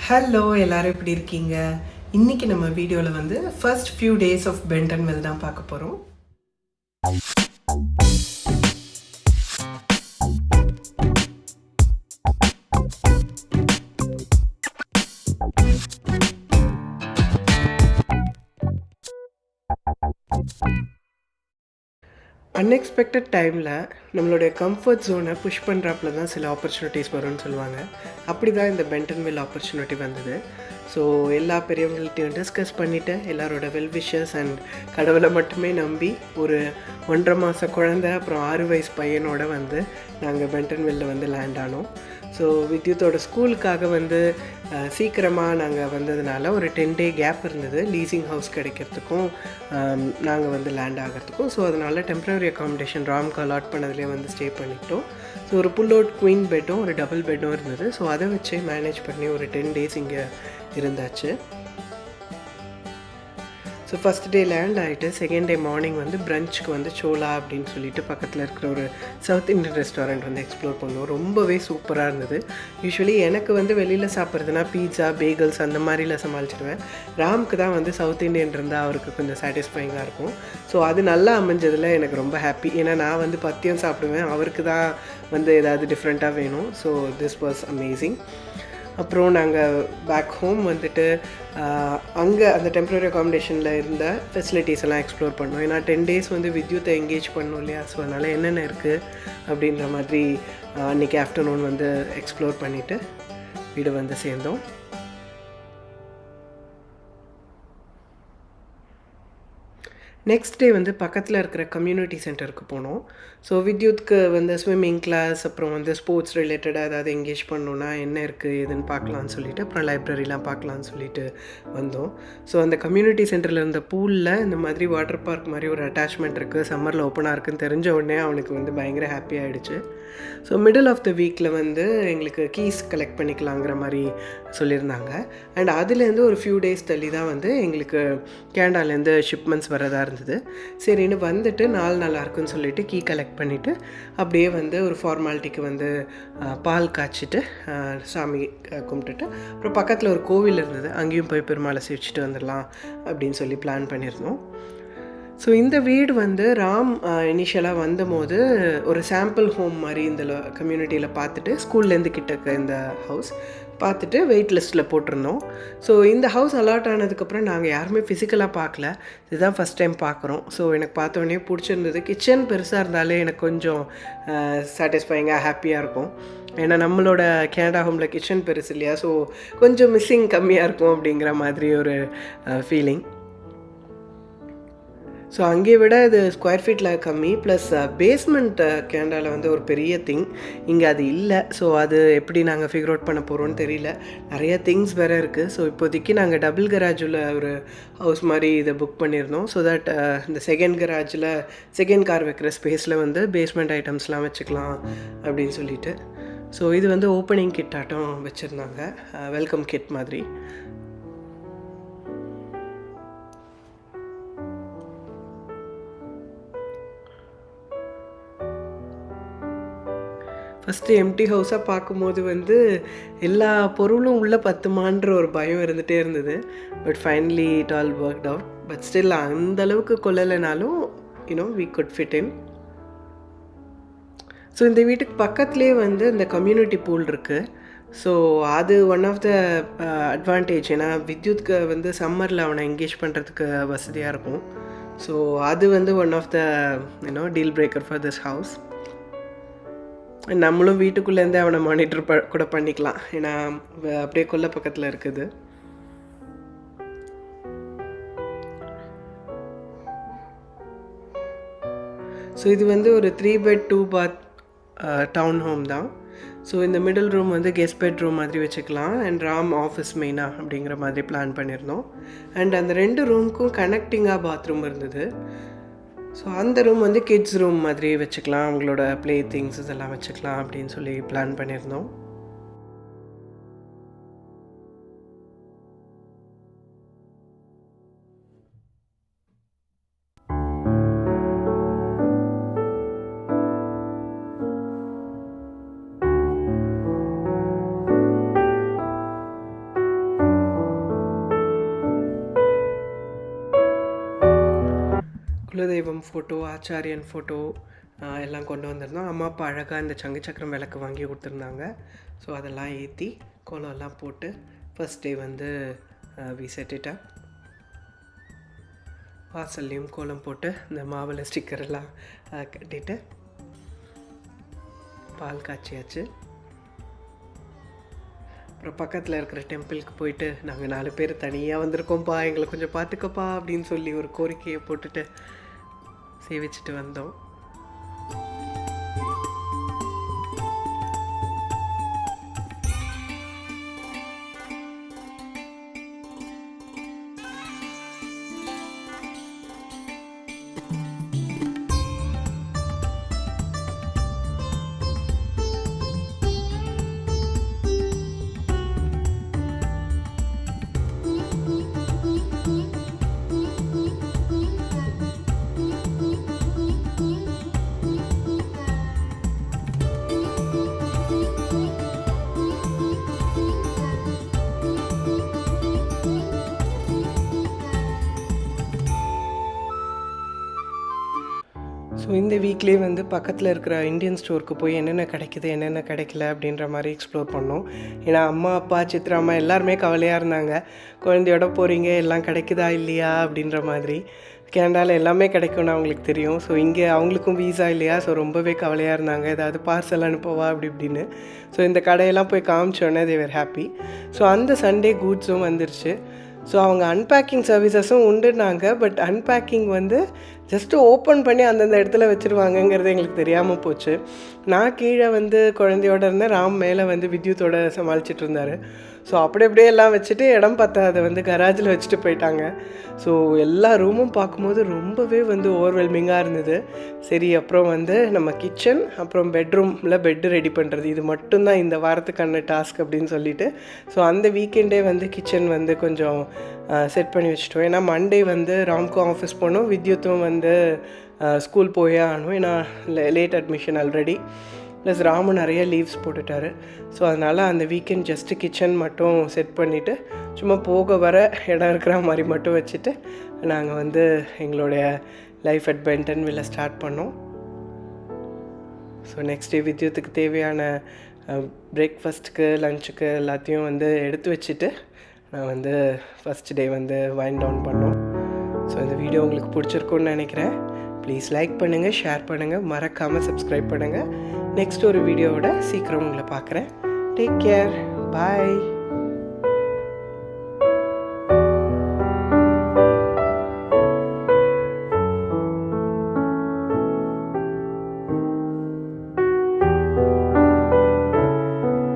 Hello எல்லாரும் எப்படி இருக்கீங்க? இன்னைக்கு நம்ம வீடியோல வந்து ஃபர்ஸ்ட் ஃபியூ டேஸ் ஆஃப் பென்டன்வில் தான் பார்க்க போறோம். அன்எக்ஸ்பெக்டட் டைமில் நம்மளுடைய கம்ஃபர்ட் ஜோனை புஷ் பண்ணுறாப்புல தான் சில ஆப்பர்ச்சுனிட்டிஸ் வரும்னு சொல்லுவாங்க. அப்படி தான் இந்த பென்டன்வில் ஆப்பர்ச்சுனிட்டி வந்தது. ஸோ எல்லா பெரியவங்கள்ட்டையும் டிஸ்கஸ் பண்ணிவிட்டு எல்லாரோட வெல்விஷஸ் அண்ட் கடவுளை மட்டுமே நம்பி ஒரு 1.5 மாத குழந்தை அப்புறம் 6 வயசு பையனோட வந்து நாங்கள் பென்டன்வில்ல வந்து லேண்ட் ஆனோம். ஸோ வித்யுத்தோட ஸ்கூலுக்காக வந்து சீக்கிரமாக நாங்கள் வந்ததுனால ஒரு 10 டே கேப் இருந்தது லீசிங் ஹவுஸ் கிடைக்கிறதுக்கும் நாங்கள் வந்து லேண்ட் ஆகிறதுக்கும். ஸோ அதனால் டெம்ப்ரவரி அக்காமடேஷன் ராம்க்கு அலாட் பண்ணதுலேயே வந்து ஸ்டே பண்ணிக்கிட்டோம். ஸோ ஒரு புல் அவுட் குயின் பெட்டும் ஒரு டபுள் பெட்டும் இருந்தது. ஸோ அதை வச்சே மேனேஜ் பண்ணி ஒரு 10 டேஸ் இங்கே இருந்தாச்சு. ஸோ ஃபஸ்ட் டே லேண்ட் ஆகிட்டு செகண்ட் டே மார்னிங் வந்து பிரஞ்சுக்கு வந்து சோலா அப்படின்னு சொல்லிட்டு பக்கத்தில் இருக்கிற ஒரு சவுத் இண்டியன் ரெஸ்டாரண்ட் வந்து எக்ஸ்ப்ளோர் பண்ணோம். ரொம்பவே சூப்பராக இருந்தது. யூஸ்வலி எனக்கு வந்து வெளியில் சாப்பிட்றதுனா பீட்சா பேகல்ஸ் அந்த மாதிரிலாம் சமாளிச்சிடுவேன். ராம்க்கு தான் வந்து சவுத் இண்டியன் இருந்தால் அவருக்கு கொஞ்சம் சாட்டிஸ்ஃபைங்காக இருக்கும். ஸோ அது நல்லா அமைஞ்சதில் எனக்கு ரொம்ப ஹாப்பி. ஏன்னா நான் வந்து பத்தியம் சாப்பிடுவேன், அவருக்கு தான் வந்து ஏதாவது டிஃப்ரெண்ட்டாக வேணும். So this was amazing. அப்புறம் நாங்கள் பேக் ஹோம் வந்துட்டு அங்கே அந்த டெம்ப்ரரி அக்காமடேஷனில் இருந்த ஃபெசிலிட்டிஸ் எல்லாம் எக்ஸ்ப்ளோர் பண்ணோம். ஏன்னா 10 டேஸ் வந்து வித்யுத்தை என்கேஜ் பண்ணோம் இல்லையா. ஸோ அதனால் என்னென்ன இருக்குது அப்படின்ற மாதிரி அன்றைக்கி ஆஃப்டர்நூன் வந்து எக்ஸ்ப்ளோர் பண்ணிவிட்டு வீடு வந்து சேர்ந்தோம். நெக்ஸ்ட் டே வந்து பக்கத்தில் இருக்கிற கம்யூனிட்டி சென்டருக்கு போனோம். ஸோ வித்யுத்க்கு வந்து ஸ்விம்மிங் கிளாஸ் அப்புறம் வந்து ஸ்போர்ட்ஸ் ரிலேட்டடாக ஏதாவது என்கேஜ் பண்ணணுன்னா என்ன இருக்குது எதுன்னு பார்க்கலான்னு சொல்லிவிட்டு அப்புறம் லைப்ரரிலாம் பார்க்கலான்னு சொல்லிட்டு வந்தோம். ஸோ அந்த கம்யூனிட்டி சென்டரில் இருந்த பூலில் இந்த மாதிரி வாட்டர் பார்க் மாதிரி ஒரு அட்டாச்மெண்ட் இருக்குது, சம்மரில் ஓப்பனாக இருக்குதுன்னு தெரிஞ்ச உடனே அவனுக்கு வந்து பயங்கர ஹாப்பி ஆகிடுச்சு. ஸோ மிடில் ஆஃப் த வீக்கில் வந்து எங்களுக்கு கீஸ் கலெக்ட் பண்ணிக்கலாங்கிற மாதிரி சொல்லியிருந்தாங்க. அண்ட் அதுலேருந்து ஒரு ஃபியூ டேஸ் தள்ளி தான் வந்து எங்களுக்கு கேனடாலேருந்து ஷிப்மெண்ட்ஸ் வரதாக இருந்தது. சரின்னு வந்துட்டு நல்லா இருக்குன்னு சொல்லிட்டு கீ கலெக்ட் பண்ணிவிட்டு அப்படியே வந்து ஒரு ஃபார்மாலிட்டிக்கு வந்து பால் காய்ச்சிட்டு சாமி கும்பிட்டுட்டு அப்புறம் பக்கத்தில் ஒரு கோவில் இருந்தது, அங்கேயும் போய் பெருமாளை சேவிச்சிட்டு வந்துடலாம் அப்படின்னு சொல்லி பிளான் பண்ணியிருந்தோம். ஸோ இந்த வீடு வந்து ராம் இனிஷியலாக வந்தபோது ஒரு சாம்பிள் ஹோம் மாதிரி இந்த கம்யூனிட்டியில் பார்த்துட்டு ஸ்கூல்லேருந்து கிட்டக்க இந்த ஹவுஸ் பார்த்துட்டு வெயிட் லிஸ்ட்டில் போட்டிருந்தோம். ஸோ இந்த ஹவுஸ் அலாட் ஆனதுக்கப்புறம் நாங்கள் யாருமே ஃபிசிக்கலாக பார்க்கல, இதுதான் ஃபஸ்ட் டைம் பார்க்குறோம். ஸோ எனக்கு பார்த்தோன்னே பிடிச்சிருந்தது. கிச்சன் பெருசாக இருந்தாலே எனக்கு கொஞ்சம் சாட்டிஸ்ஃபைங்காக ஹாப்பியாக இருக்கும். ஏன்னா நம்மளோட கேனடா ஹோமில் கிச்சன் பெருசு இல்லையா. ஸோ கொஞ்சம் மிஸ்ஸிங் கம்மியாக இருக்கும் அப்படிங்கிற மாதிரி ஒரு ஃபீலிங். ஸோ அங்கேயை விட இது ஸ்கொயர் ஃபீட்டில் கம்மி, ப்ளஸ் பேஸ்மெண்ட் கேனடாவில் வந்து ஒரு பெரிய திங், இங்கே அது இல்லை. ஸோ அது எப்படி நாங்கள் ஃபிகர் அவுட் பண்ண போகிறோன்னு தெரியல. நிறைய திங்ஸ் வேறு இருக்குது. ஸோ இப்போதைக்கு நாங்கள் டபுள் கராஜில் ஒரு ஹவுஸ் மாதிரி இதை புக் பண்ணியிருந்தோம். ஸோ தட் இந்த செகண்ட் கராஜில் செகண்ட் கார் வைக்கிற ஸ்பேஸில் வந்து பேஸ்மெண்ட் ஐட்டம்ஸ்லாம் வச்சுக்கலாம் அப்படின்னு சொல்லிட்டு. ஸோ இது வந்து ஓப்பனிங் கிட் ஆட்டம் வச்சுருந்தாங்க, வெல்கம் கிட் மாதிரி. ஃபஸ்ட்டு எம்டி ஹவுஸாக பார்க்கும்போது வந்து எல்லா பொருளும் உள்ளே பத்துமான்ற ஒரு பயம் இருந்துகிட்டே இருந்தது. But finally it all worked out. But still அந்தளவுக்கு கொள்ளலைனாலும் we good fit in. So இந்த வீட்டுக்கு பக்கத்துலேயே வந்து இந்த கம்யூனிட்டி பூல் இருக்குது. ஸோ அது ஒன் ஆஃப் த அட்வான்டேஜ். ஏன்னா வித்யுத்க்கு வந்து சம்மரில் அவனை என்கேஜ் பண்ணுறதுக்கு வசதியாக இருக்கும். ஸோ அது வந்து one of the deal breaker for this house. நம்மளும் வீட்டுக்குள்ளேருந்தே அவனை மானிட்டர் கூட பண்ணிக்கலாம், ஏன்னா அப்படியே கொல்லை பக்கத்தில் இருக்குது. ஸோ இது வந்து ஒரு 3 bed 2 bath டவுன் ஹோம் தான். ஸோ இந்த மிடில் ரூம் வந்து கெஸ்ட் பெட்ரூம் மாதிரி வச்சுக்கலாம் அண்ட் ராம் ஆஃபீஸ் மெயினாக அப்படிங்கிற மாதிரி பிளான் பண்ணியிருந்தோம். அண்ட் அந்த 2 ரூமுக்கும் கனெக்டிங்காக பாத்ரூம் இருந்தது. ஸோ அந்த ரூம் வந்து கிட்ஸ் ரூம் மாதிரி வச்சுக்கலாம், அவங்களோட ப்ளே திங்ஸ் இதெல்லாம் வச்சுக்கலாம் அப்படின்னு சொல்லி பிளான் பண்ணியிருந்தோம். குலதெய்வம் ஃபோட்டோ, ஆச்சாரியன் ஃபோட்டோ எல்லாம் கொண்டு வந்திருந்தோம். அம்மா அப்பா அழகாக இந்த சங்கு சக்கரம் விளக்கு வாங்கி கொடுத்துருந்தாங்க. ஸோ அதெல்லாம் ஏற்றி கோலம் எல்லாம் போட்டு ஃபர்ஸ்ட் டே வந்து வி செட் இட் அப். வாசல்லையும் கோலம் போட்டு இந்த மாவிளை ஸ்டிக்கர் எல்லாம் கட்டிட்டு பால் காய்ச்சியாச்சு. அப்புறம் பக்கத்தில் இருக்கிற டெம்பிளுக்கு போயிட்டு நாங்கள் 4 பேர் தனியாக வந்திருக்கோம்ப்பா, எங்களை கொஞ்சம் பார்த்துக்கப்பா அப்படின்னு சொல்லி ஒரு கோரிக்கையை போட்டுட்டு சேவிச்சுட்டு வந்தோம். ஸோ இந்த வீக்லேயே வந்து பக்கத்தில் இருக்கிற இந்தியன் ஸ்டோருக்கு போய் என்னென்ன கிடைக்குது என்னென்ன கிடைக்கல அப்படின்ற மாதிரி எக்ஸ்ப்ளோர் பண்ணோம். ஏன்னா அம்மா அப்பா சித்ரா அம்மா எல்லாருமே கவலையாக இருந்தாங்க, குழந்தையோட போகிறீங்க எல்லாம் கிடைக்குதா இல்லையா அப்படின்ற மாதிரி. கேனடாவில் எல்லாமே கிடைக்கும்னு அவங்களுக்கு தெரியும். ஸோ இங்கே அவங்களுக்கும் வீசா இல்லையா, ஸோ ரொம்பவே கவலையாக இருந்தாங்க, ஏதாவது பார்சல் அனுப்பவா அப்படி இப்படின்னு. ஸோ இந்த கடையெல்லாம் போய் காமிச்சோன்னே தேவர் ஹாப்பி. ஸோ அந்த சண்டே கூட்ஸும் வந்துருச்சு. ஸோ அவங்க அன்பேக்கிங் சர்வீசஸும் உண்டுனாங்க. பட் அன்பேக்கிங் வந்து ஜஸ்ட்டு ஓப்பன் பண்ணி அந்தந்த இடத்துல வச்சுருவாங்கங்கிறது எங்களுக்கு தெரியாமல் போச்சு. நான் கீழே வந்து குழந்தையோட இருந்தேன், ராம் மேலே வந்து வித்யுத்தோட சமாளிச்சிட்டு இருந்தார். ஸோ அப்படியே எல்லாம் வச்சுட்டு இடம் பார்த்தா அதை வந்து கராஜில் வச்சுட்டு போயிட்டாங்க. ஸோ எல்லா ரூமும் பார்க்கும்போது ரொம்பவே வந்து ஓவர்வெல்மிங்காக இருந்தது. சரி அப்புறம் வந்து நம்ம கிச்சன் அப்புறம் பெட்ரூமில் பெட்டு ரெடி பண்ணுறது, இது மட்டும்தான் இந்த வாரத்துக்கான டாஸ்க் அப்படின்னு சொல்லிட்டு ஸோ அந்த வீக்கெண்டே வந்து கிச்சன் வந்து கொஞ்சம் செட் பண்ணி வச்சுட்டோம். ஏன்னா மண்டே வந்து ராம்க்கும் ஆஃபீஸ் போகணும், வித்யுத்தும் வந்து ஸ்கூல் போயே ஆகணும். ஏன்னா லேட் அட்மிஷன் ஆல்ரெடி, ப்ளஸ் ராமும் நிறைய லீவ்ஸ் போட்டுட்டார். ஸோ அதனால் அந்த வீக்கெண்ட் ஜஸ்ட்டு கிச்சன் மட்டும் செட் பண்ணிவிட்டு சும்மா போக வர இடம் இருக்கிற மாதிரி மட்டும் வச்சுட்டு நாங்கள் வந்து எங்களுடைய லைஃப் அட் பென்டன்வில்ல ஸ்டார்ட் பண்ணோம். ஸோ நெக்ஸ்ட் டே வித்யுத்துக்கு தேவையான பிரேக்ஃபாஸ்ட்டுக்கு லஞ்சுக்கு எல்லாத்தையும் வந்து எடுத்து வச்சுட்டு நான் வந்து ஃபஸ்ட் டே வந்து வைண்ட் டவுன் பண்ணோம். ஸோ இந்த வீடியோ உங்களுக்கு பிடிச்சிருக்குன்னு நினைக்கிறேன். ப்ளீஸ் லைக் பண்ணுங்கள், ஷேர் பண்ணுங்கள், மறக்காமல் சப்ஸ்கிரைப் பண்ணுங்கள். நெக்ஸ்ட் ஒரு வீடியோவோட சீக்கிரம் உங்களை பார்க்குறேன். டேக் கேர், பாய்.